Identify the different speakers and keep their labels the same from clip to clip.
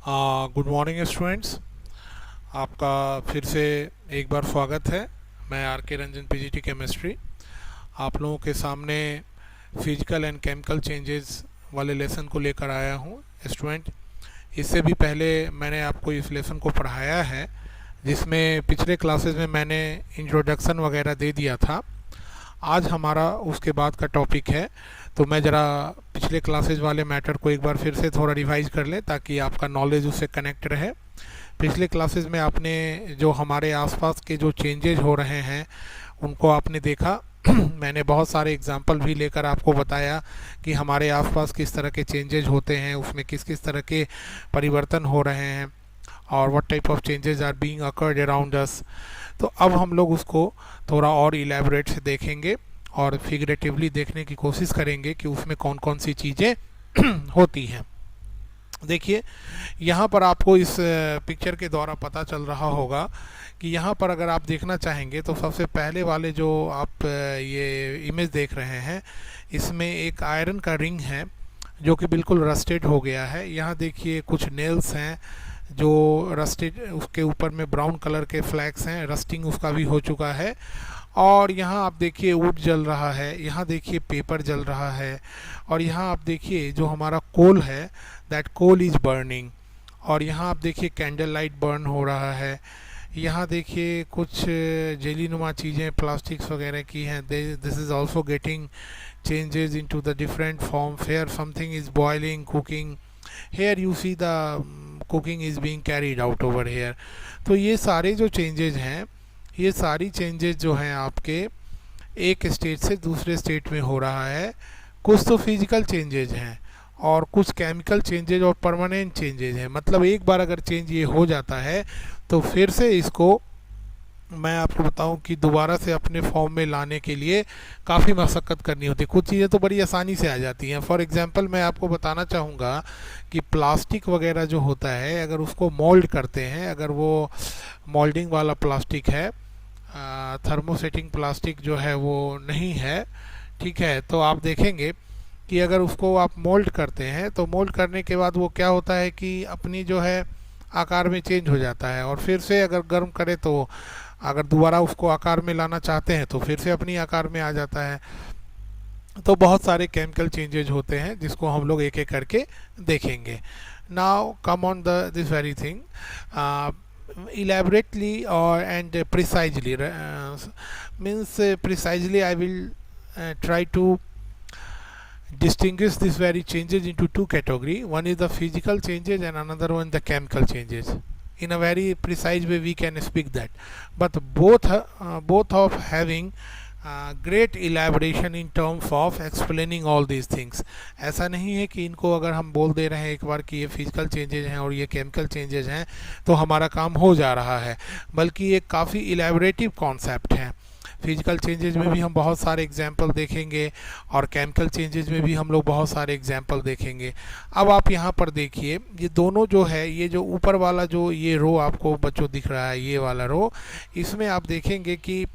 Speaker 1: Good morning students. आपका फिर से एक बार स्वागत है। मैं आर के रंजन पीजीटी केमिस्ट्री आप लोगों के सामने फिजिकल एंड केमिकल चेंजेस वाले लेसन को लेकर आया हूँ स्टूडेंट। इससे भी पहले मैंने आपको इस लेसन को पढ़ाया है, जिसमें पिछले क्लासेस में मैंने इंट्रोडक्शन वगैरह दे दिया था। आज हमारा उसके बाद का टॉपिक है, तो मैं ज़रा पिछले क्लासेस वाले मैटर को एक बार फिर से थोड़ा रिवाइज कर लें ताकि आपका नॉलेज उससे कनेक्ट रहे। पिछले क्लासेस में आपने जो हमारे आसपास के जो चेंजेज हो रहे हैं उनको आपने देखा। मैंने बहुत सारे एग्जाम्पल भी लेकर आपको बताया कि हमारे आसपास किस तरह के चेंजेज होते हैं, उसमें किस किस तरह के परिवर्तन हो रहे हैं और what type of changes are being occurred around us. तो अब हम लोग उसको थोड़ा और इलेबोरेट से देखेंगे और फिगरेटिवली देखने की कोशिश करेंगे कि उसमें कौन कौन सी चीज़ें होती हैं। देखिए, यहाँ पर आपको इस पिक्चर के द्वारा पता चल रहा होगा कि यहाँ पर अगर आप देखना चाहेंगे तो सबसे पहले वाले जो आप ये इमेज देख रहे हैं, इसमें एक आयरन का रिंग है जो कि बिल्कुल रस्टेड हो गया है। यहाँ देखिए कुछ नेल्स हैं जो रस्टेड, उसके ऊपर में ब्राउन कलर के फ्लैग्स हैं, रस्टिंग उसका भी हो चुका है। और यहाँ आप देखिए वुड जल रहा है, यहाँ देखिए पेपर जल रहा है, और यहाँ आप देखिए जो हमारा कोल है दैट कोल इज़ बर्निंग। और यहाँ आप देखिए कैंडल लाइट बर्न हो रहा है। यहाँ देखिए कुछ जेली नुमा चीज़ें प्लास्टिक्स वगैरह की हैं, this is also getting changes into the different forms. Here something is boiling, cooking. Here you see the cooking is being carried out over here. तो ये सारे जो चेंजेज हैं, ये सारी चेंजेज जो हैं आपके एक स्टेट से दूसरे स्टेट में हो रहा है। कुछ तो फिजिकल चेंजेज हैं और कुछ केमिकल चेंजेज और परमानेंट चेंजेज हैं। मतलब एक बार अगर चेंज ये हो जाता है तो फिर से इसको मैं आपको बताऊं कि दोबारा से अपने फॉर्म में लाने के लिए काफ़ी मशक्क़त करनी होती है। कुछ चीज़ें तो बड़ी आसानी से आ जाती हैं। फॉर एग्जांपल मैं आपको बताना चाहूँगा कि प्लास्टिक वगैरह जो होता है, अगर उसको मोल्ड करते हैं, अगर वो मोल्डिंग वाला प्लास्टिक है, थर्मोसेटिंग प्लास्टिक जो है वो नहीं है, ठीक है, तो आप देखेंगे कि अगर उसको आप मोल्ड करते हैं तो मोल्ड करने के बाद वो क्या होता है कि अपनी जो है आकार में चेंज हो जाता है, और फिर से अगर गर्म करे तो अगर दोबारा उसको आकार में लाना चाहते हैं तो फिर से अपनी आकार में आ जाता है। तो बहुत सारे केमिकल चेंजेज होते हैं जिसको हम लोग एक एक करके देखेंगे। Now come on the this very thing elaborately or and precisely, means precisely I will try to distinguish these very changes into two categories. One is the physical changes and another one the chemical changes. In a very precise way we can speak that, but both of having great elaboration in terms of explaining all these things. ऐसा नहीं है कि इनको अगर हम बोल दे रहे हैं एक बार कि ये फिजिकल चेंजेज हैं और ये केमिकल चेंजेज हैं तो हमारा काम हो जा रहा है, बल्कि ये काफ़ी इलेबोरेटिव कॉन्सेप्ट है। फिजिकल चेंजेस में भी हम बहुत सारे एग्जाम्पल देखेंगे और केमिकल चेंजेस में भी हम लोग बहुत सारे एग्जाम्पल देखेंगे। अब आप यहाँ पर देखिए, ये दोनों जो है, ये जो ऊपर वाला जो ये रो आपको बच्चों दिख रहा है, ये वाला रो, इसमें आप देखेंगे कि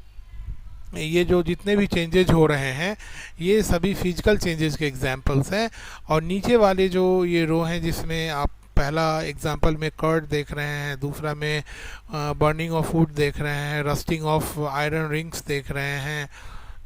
Speaker 1: ये जो जितने भी चेंजेज हो रहे हैं ये सभी फिजिकल चेंजेस के एग्जाम्पल्स हैं। और नीचे वाले जो ये रो हैं जिसमें आप पहला एग्जाम्पल में कर्ड देख रहे हैं, दूसरा में बर्निंग ऑफ वुड देख रहे हैं, रस्टिंग ऑफ आयरन रिंग्स देख रहे हैं,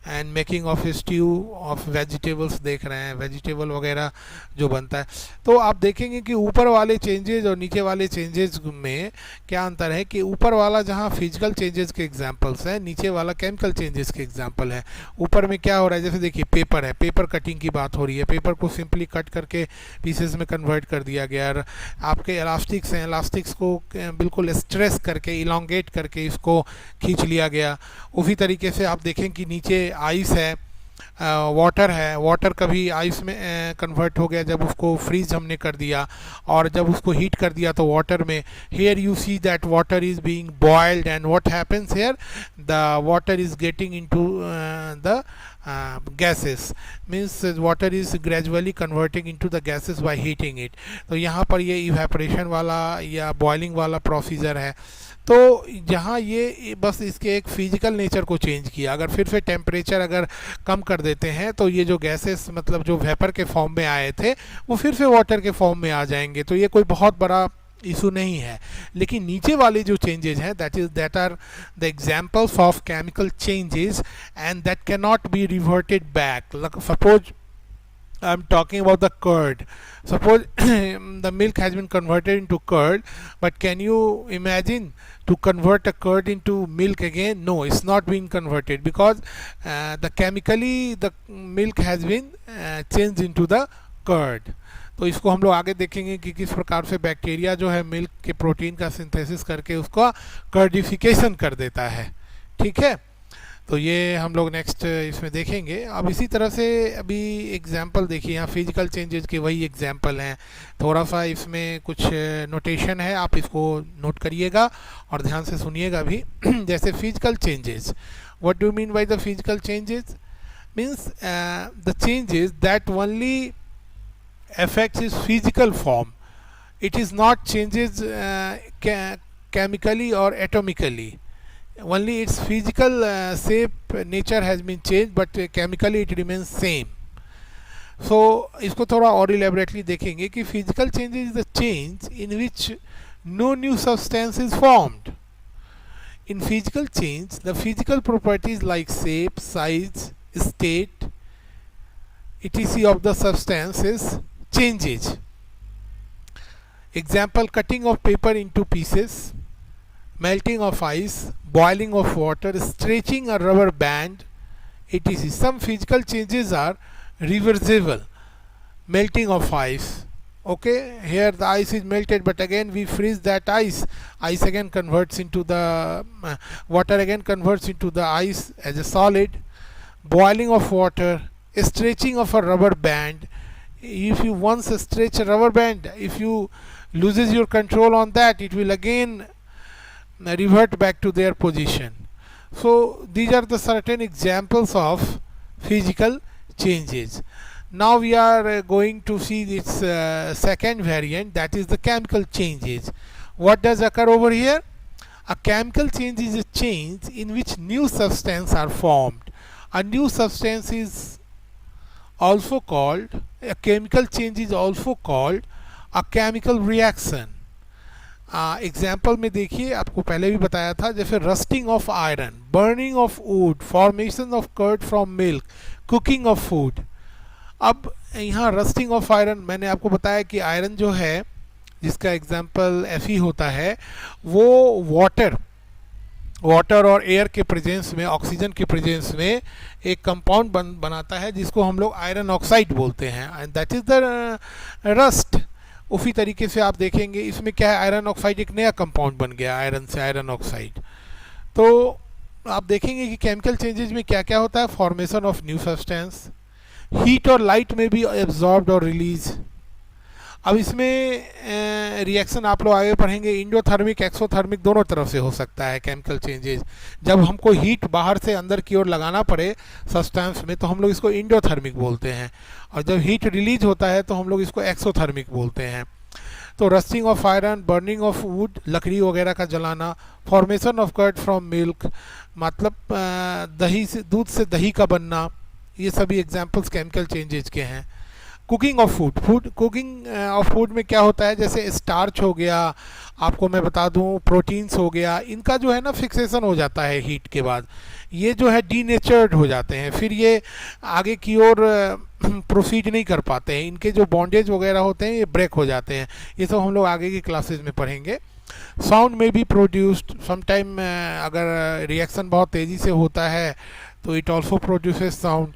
Speaker 1: and making of stew of vegetables देख रहे हैं, वेजिटेबल वगैरह जो बनता है। तो आप देखेंगे कि ऊपर वाले चेंजेस और नीचे वाले चेंजेस में क्या अंतर है कि ऊपर वाला जहाँ फिजिकल चेंजेस के एग्जांपल्स हैं, नीचे वाला केमिकल चेंजेस के एग्जांपल है। ऊपर में क्या हो रहा है, जैसे देखिए पेपर है, पेपर कटिंग की बात हो रही है, पेपर को सिंपली कट करके पीसेस में कन्वर्ट कर दिया गया। और आपके इलास्टिक्स हैं, इलास्टिक्स को बिल्कुल स्ट्रेस करके, इलोंगेट करके इसको खींच लिया गया। उसी तरीके से आप देखें कि नीचे आइस है, वाटर है, वाटर कभी आइस में कन्वर्ट हो गया जब उसको फ्रीज हमने कर दिया, और जब उसको हीट कर दिया तो वाटर में, here you see that water is being boiled, and what happens here, the water is getting into the gases, means water is gradually converting into the gases by heating it. तो यहाँ पर ये evaporation वाला या boiling वाला procedure है। तो जहाँ ये बस इसके एक फिजिकल नेचर को चेंज किया, अगर फिर से टेम्परेचर अगर कम कर देते हैं तो ये जो गैसेस मतलब जो वेपर के फॉर्म में आए थे वो फिर से वाटर के फॉर्म में आ जाएंगे। तो ये कोई बहुत बड़ा इशू नहीं है। लेकिन नीचे वाले जो चेंजेस हैं that are the examples of chemical changes and that cannot be reverted back. Suppose I'm talking about the curd. Suppose the milk has been converted into curd, but can you imagine to convert a curd into milk again? No, it's not been converted because the chemically the milk has been changed into the curd. तो इसको हम लोग आगे देखेंगे कि किस प्रकार से बैक्टीरिया जो है मिल्क के प्रोटीन का सिंथेसिस करके उसका कर्डिफिकेशन कर देता है। ठीक है, तो ये हम लोग नेक्स्ट इसमें देखेंगे। अब इसी तरह से अभी एग्जाम्पल देखिए, यहाँ फिजिकल चेंजेस के वही एग्जाम्पल हैं। थोड़ा सा इसमें कुछ नोटेशन है, आप इसको नोट करिएगा और ध्यान से सुनिएगा भी। जैसे physical changes, what do mean by the physical changes? Means the changes that only affects his physical form. It is not changes chemically or atomically. Only its physical shape nature has been changed, but chemically it remains same. So इसको थोड़ा और elaborately देखेंगे कि physical change is the change in which no new substance is formed. In physical change, the physical properties like shape, size, state, etc. of the substances changes. Example: cutting of paper into pieces, melting of ice, boiling of water, stretching a rubber band, etc. Some physical changes are reversible. Melting of ice. Okay, here the ice is melted, but again we freeze that ice. Ice again converts into the water again converts into the ice as a solid. Boiling of water, stretching of a rubber band. If you once stretch a rubber band, if you loses your control on that, it will again revert back to their position. So these are the certain examples of physical changes. Now we are going to see this second variant, that is the chemical changes. What does occur over here? A chemical change is a change in which new substance are formed. A new substance is also called, a chemical change is also called a chemical reaction. Example में देखिए, आपको पहले भी बताया था, जैसे rusting of iron, burning of wood, formation of curd from milk, cooking of food. अब यहाँ रस्टिंग ऑफ आयरन, मैंने आपको बताया कि आयरन जो है जिसका एग्जाम्पल Fe होता है, वो वाटर और एयर के प्रेजेंस में, ऑक्सीजन के प्रेजेंस में एक कंपाउंड बनाता है जिसको हम लोग आयरन ऑक्साइड बोलते हैं, and that is the rust. उसी तरीके से आप देखेंगे इसमें क्या है, आयरन ऑक्साइड एक नया कंपाउंड बन गया आयरन से, आयरन ऑक्साइड। तो आप देखेंगे कि केमिकल चेंजेस में क्या क्या होता है, formation of new substance, heat और लाइट में भी एब्जॉर्ब्ड और रिलीज। अब इसमें रिएक्शन आप लोग आगे पढ़ेंगे, इंडोथर्मिक एक्सोथर्मिक दोनों तरफ से हो सकता है केमिकल चेंजेस। जब हमको हीट बाहर से अंदर की ओर लगाना पड़े सब्सटेंस में तो हम लोग इसको इंडोथर्मिक बोलते हैं, और जब हीट रिलीज होता है तो हम लोग इसको एक्सोथर्मिक बोलते हैं। तो rusting of iron, burning of wood, लकड़ी वगैरह का जलाना, formation of curd from milk, मतलब दही से, दूध से दही का बनना, ये सभी एग्जाम्पल्स केमिकल चेंजेस के हैं। Cooking of food, cooking of food में क्या होता है, जैसे स्टार्च हो गया, आपको मैं बता दूं प्रोटीन्स हो गया, इनका जो है ना फिक्सेशन हो जाता है हीट के बाद, ये जो है डीनेचर्ड हो जाते हैं, फिर ये आगे की ओर प्रोसीड नहीं कर पाते हैं, इनके जो बॉन्डेज वगैरह होते हैं ये ब्रेक हो जाते हैं। ये सब हम लोग आगे की क्लासेज में पढ़ेंगे। साउंड में भी प्रोड्यूस्ड समटाइम, अगर रिएक्शन बहुत तेज़ी से होता है तो it also produces sound.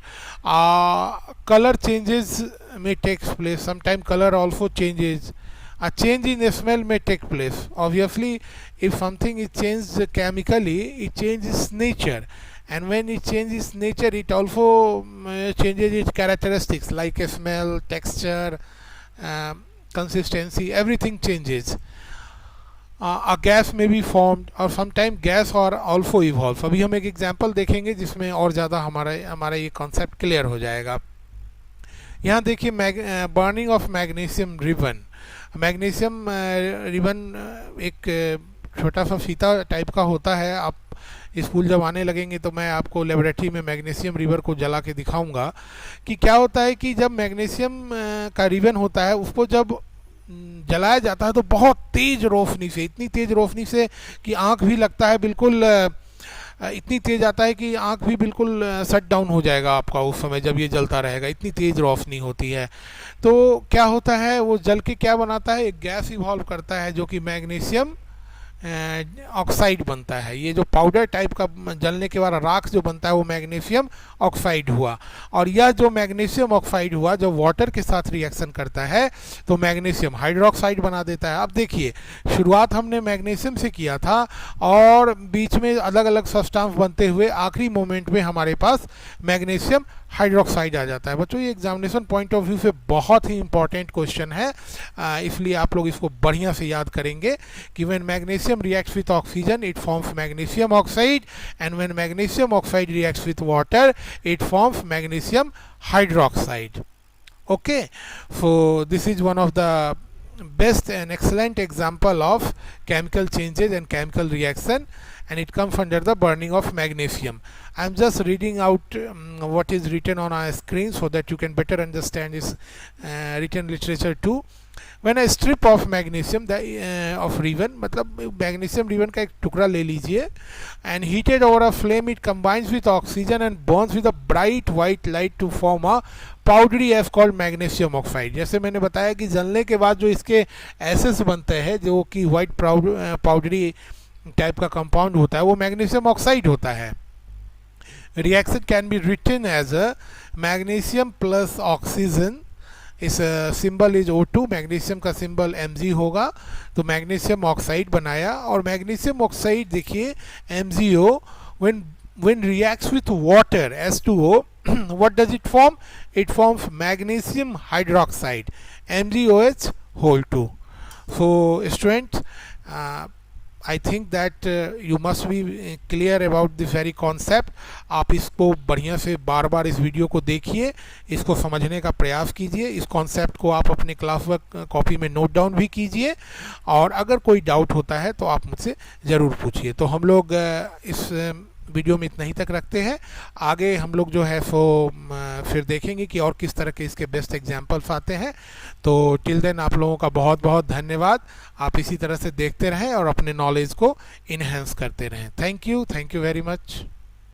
Speaker 1: Colour changes may takes place, sometime color also changes. A change in smell may take place. Obviously if something is changed chemically, it changes nature, and when it changes nature it also changes its characteristics like smell, texture, consistency, everything changes. A gas may be formed, or sometime gas or also evolve. अभी हम एक example देखेंगे जिसमें और ज़्यादा हमारा ये concept clear हो जाएगा। यहाँ देखिए burning of magnesium ribbon. Magnesium ribbon एक छोटा सा फीता टाइप का होता है। आप स्कूल जब आने लगेंगे तो मैं आपको लेबोरेटरी में मैग्नीशियम रिबन को जला के दिखाऊंगा कि क्या होता है कि जब मैग्नीशियम का रिबन होता है उसको जब जलाया जाता है तो बहुत तेज रोशनी से, इतनी तेज रोशनी से कि आँख भी लगता है बिल्कुल इतनी तेज आता है कि आँख भी बिल्कुल शट डाउन हो जाएगा आपका उस समय जब ये जलता रहेगा, इतनी तेज रोशनी होती है। तो क्या होता है, वो जल के क्या बनाता है, एक गैस इवॉल्व करता है जो कि मैग्नीशियम ऑक्साइड बनता है। ये जो पाउडर टाइप का जलने के बाद राख जो बनता है वो मैग्नीशियम ऑक्साइड हुआ, और यह जो मैग्नीशियम ऑक्साइड हुआ जो वाटर के साथ रिएक्शन करता है तो मैग्नीशियम हाइड्रोक्साइड बना देता है। अब देखिए, शुरुआत हमने मैग्नीशियम से किया था और बीच में अलग अलग सब्सटेंस बनते हुए आखिरी मोमेंट में हमारे पास मैग्नीशियम हाइड्रोक्साइड आ जाता है। बच्चों ये एग्जामिनेशन पॉइंट ऑफ व्यू से बहुत ही इंपॉर्टेंट क्वेश्चन है, इसलिए आप लोग इसको बढ़िया से याद करेंगे कि when magnesium reacts with oxygen it forms magnesium oxide, and when magnesium oxide reacts with water it forms magnesium hydroxide. Okay, so this is one of the best and excellent example of chemical changes and chemical reaction, and it comes under the burning of magnesium. I am just reading out what is written on our screen so that you can better understand this written literature too. When a strip of magnesium of ribbon, मतलब magnesium ribbon का एक टुकड़ा ले लीजिए, and heated over a flame it combines with oxygen and burns with a bright white light to form a powdery as called magnesium oxide. जैसे मैंने बताया कि जलने के बाद जो इसके एसेस बनते हैं जो कि वाइट पाउडरी टाइप का कंपाउंड होता है वो मैग्नीशियम ऑक्साइड होता है। Reaction can be written as a magnesium plus oxygen, इस सिंबल इज O2, मैग्नीशियम का सिंबल Mg होगा, तो मैग्नीशियम ऑक्साइड बनाया। और मैग्नीशियम ऑक्साइड देखिए MgO when reacts with water H2O what does it form? It forms magnesium hydroxide MgOH whole 2. So students, I think that you must be clear about this very concept. आप इसको बढ़िया से बार बार इस video को देखिए, इसको समझने का प्रयास कीजिए, इस कॉन्सेप्ट को आप अपने क्लास वर्क कॉपी में नोट डाउन भी कीजिए, और अगर कोई डाउट होता है तो आप मुझसे ज़रूर पूछिए। तो हम लोग इस वीडियो में इतना ही तक रखते हैं, आगे हम लोग जो है सो फिर देखेंगे कि और किस तरह के इसके बेस्ट एग्जाम्पल्स आते हैं। तो टिल देन आप लोगों का बहुत बहुत धन्यवाद, आप इसी तरह से देखते रहें और अपने नॉलेज को इन्हेंस करते रहें। Thank you very much.